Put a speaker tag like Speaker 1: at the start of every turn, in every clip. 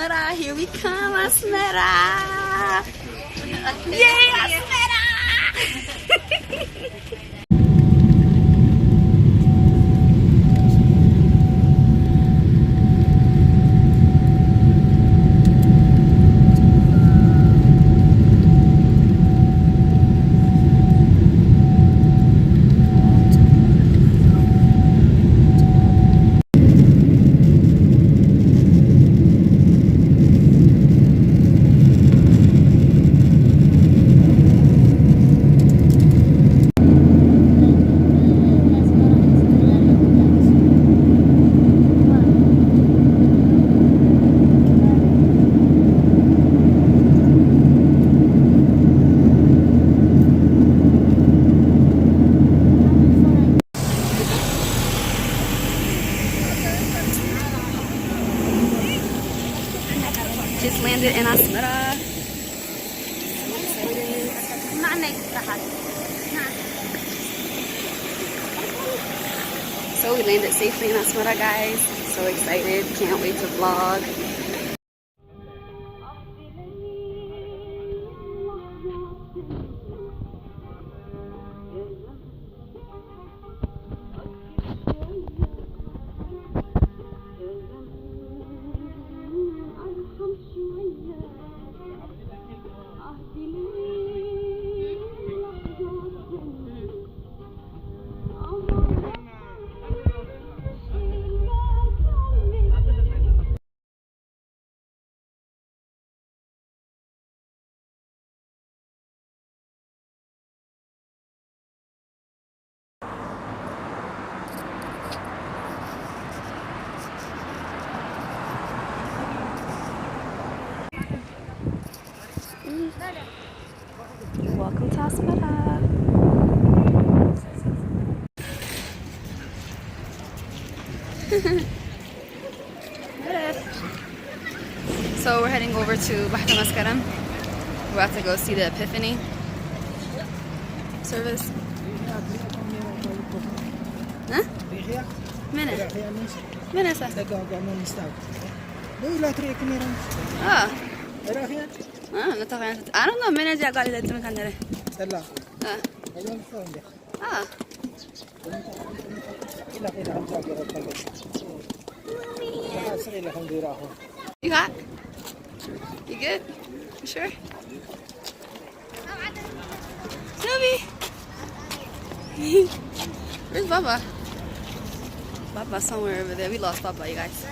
Speaker 1: Asmara, here we come, Asmara! Yay, Asmara! Just landed in Asmara. So we landed safely in Asmara, guys. So excited. Can't wait to vlog. Welcome to Asmara. So we're heading over to Bahta Maskaram. We're about to go see the Epiphany service. Huh? Minute. Minute. Ah. I don't know. Minute. I got it. Ah. You got? You good? You sure? Snoopy! Where's Baba? Baba's somewhere over there. We lost Baba, you guys.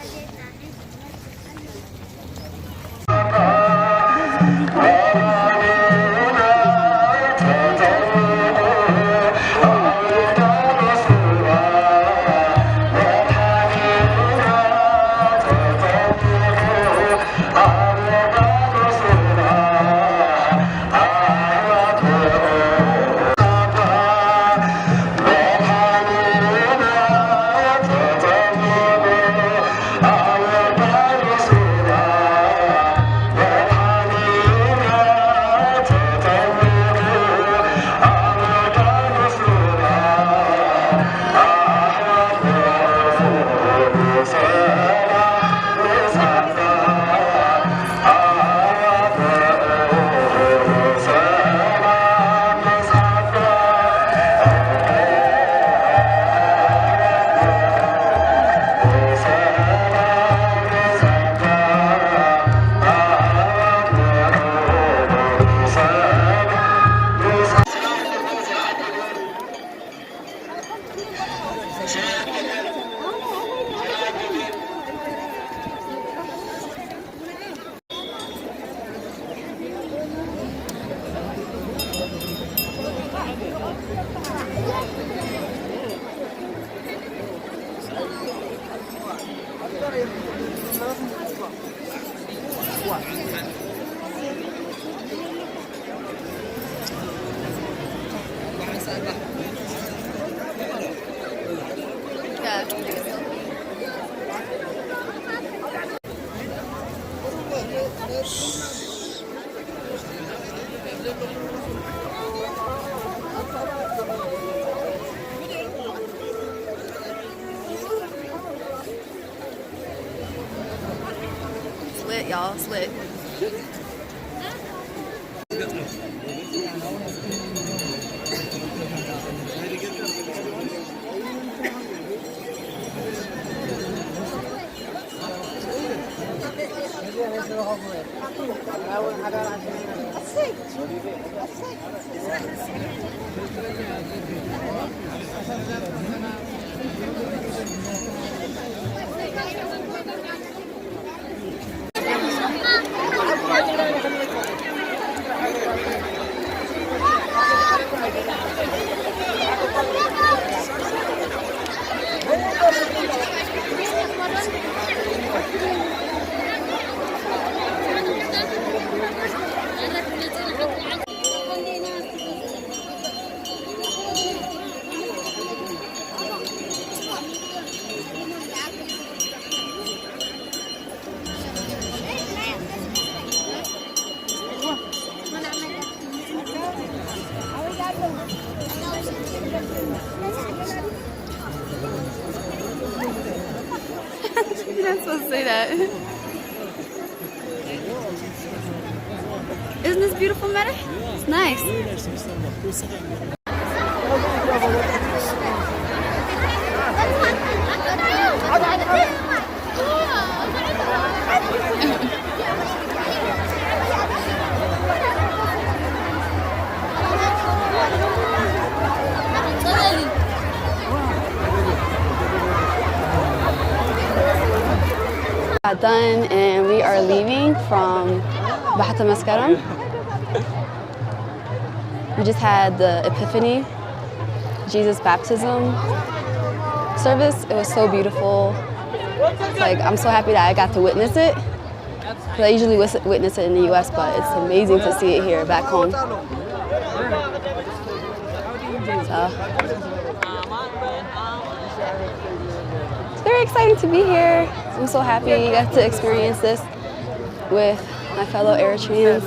Speaker 1: lit, y'all. It's lit. You're not supposed to say that. Isn't this beautiful, Meta? It's nice. Got done and we are leaving from Bahata Maskaram. We just had the Epiphany, Jesus baptism service. It was so beautiful. Like, I'm so happy that I got to witness it. I usually witness it in the US, but it's amazing to see it here back home. So, it's very exciting to be here. I'm so happy I got to experience this with my fellow Eritreans.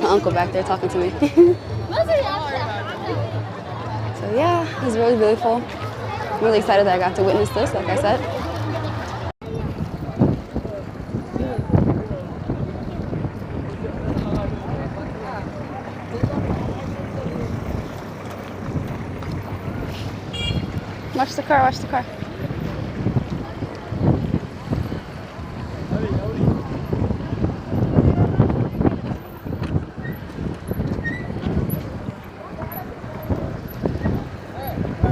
Speaker 1: My uncle back there talking to me. So yeah, it was really beautiful. I'm really excited that I got to witness this, like I said. Watch the car, watch the car.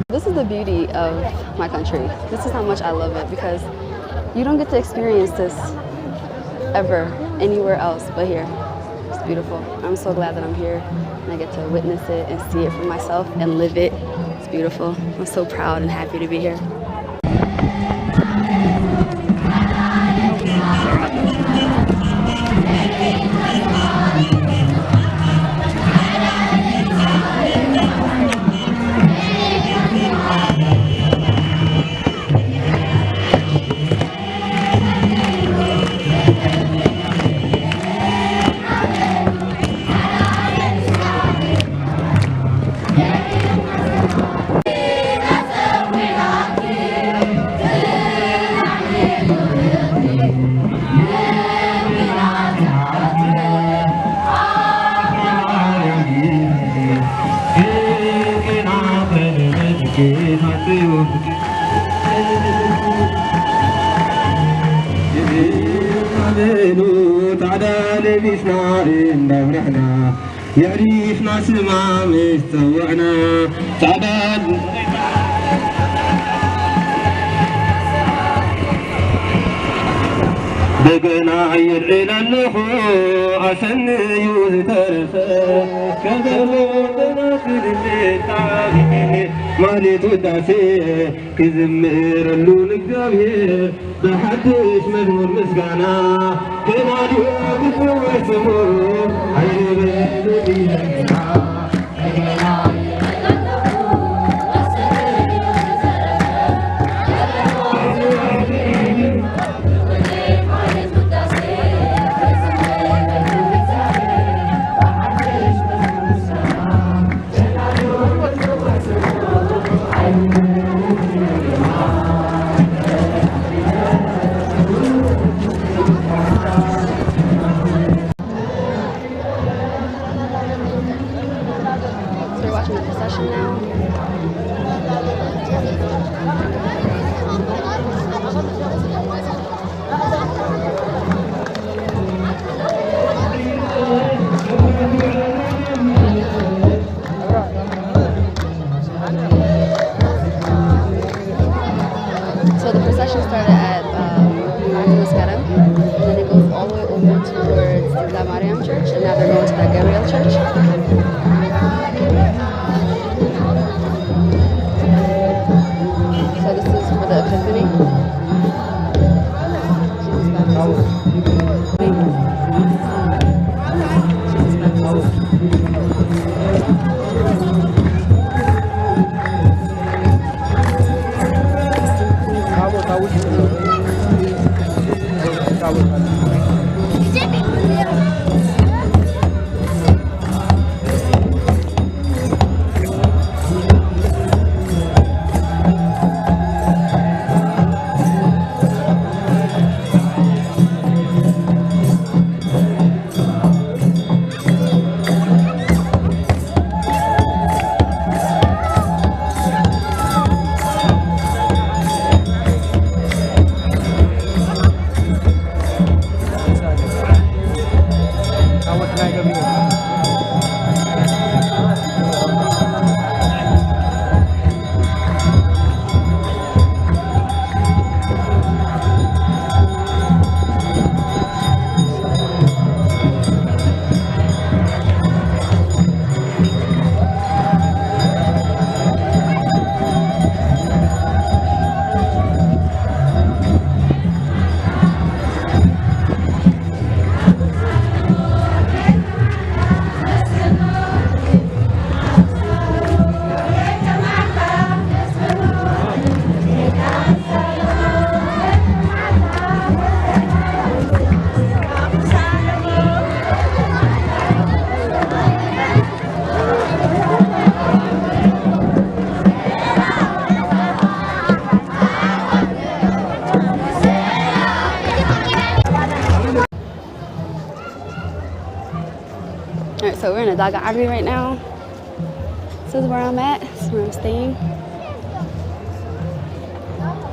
Speaker 1: This is the beauty of my country. This is how much I love it, because you don't get to experience this ever anywhere else but here. It's beautiful. I'm so glad that I'm here and I get to witness it and see it for myself and live it. It's beautiful. I'm so proud and happy to be here.
Speaker 2: يعرفنا سمع مستوعنا تعداد بقنا يرعي للخو عسن يوزترفه كذلونا في التعبير مالي تدعسي كزمير اللون الجابير بحدش مزمور مسقانا كنا اليوم وسمور عيني بيدينا
Speaker 1: towards the Mariam Church, and now they're going to the Gabriel Church. So this is for the Epiphany. Jesus baptism. Jesus Alright, so we're in a Daga Agri right now. This is where I'm at. This is where I'm staying.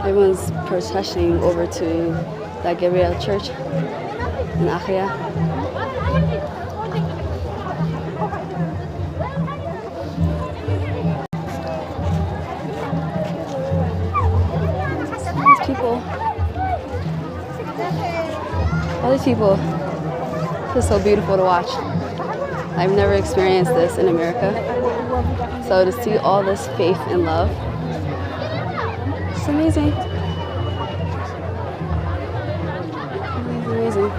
Speaker 1: Everyone's processioning over to the Gabriel Church in Eritrea. These people, all these people, this is so beautiful to watch. I've never experienced this in America. So to see all this faith and love, it's amazing. Amazing.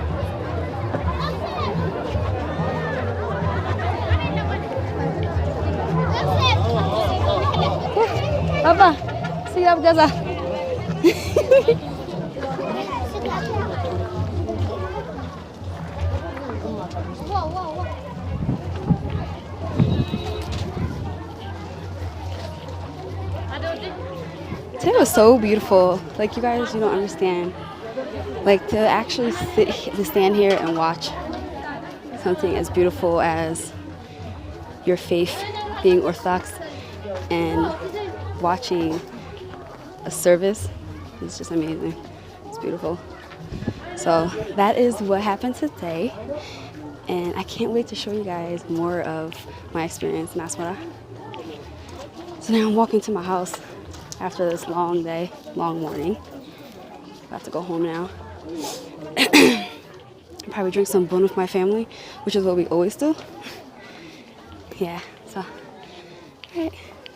Speaker 1: Papa, see you Gaza. Today was so beautiful. Like, you guys, you don't understand. Like, to actually to stand here and watch something as beautiful as your faith being Orthodox and watching a service is just amazing. It's beautiful. So that is what happened today. And I can't wait to show you guys more of my experience in Asmara. So now I'm walking to my house after this long day, long morning. I have to go home now. Probably drink some bun with my family, which is what we always do. Yeah.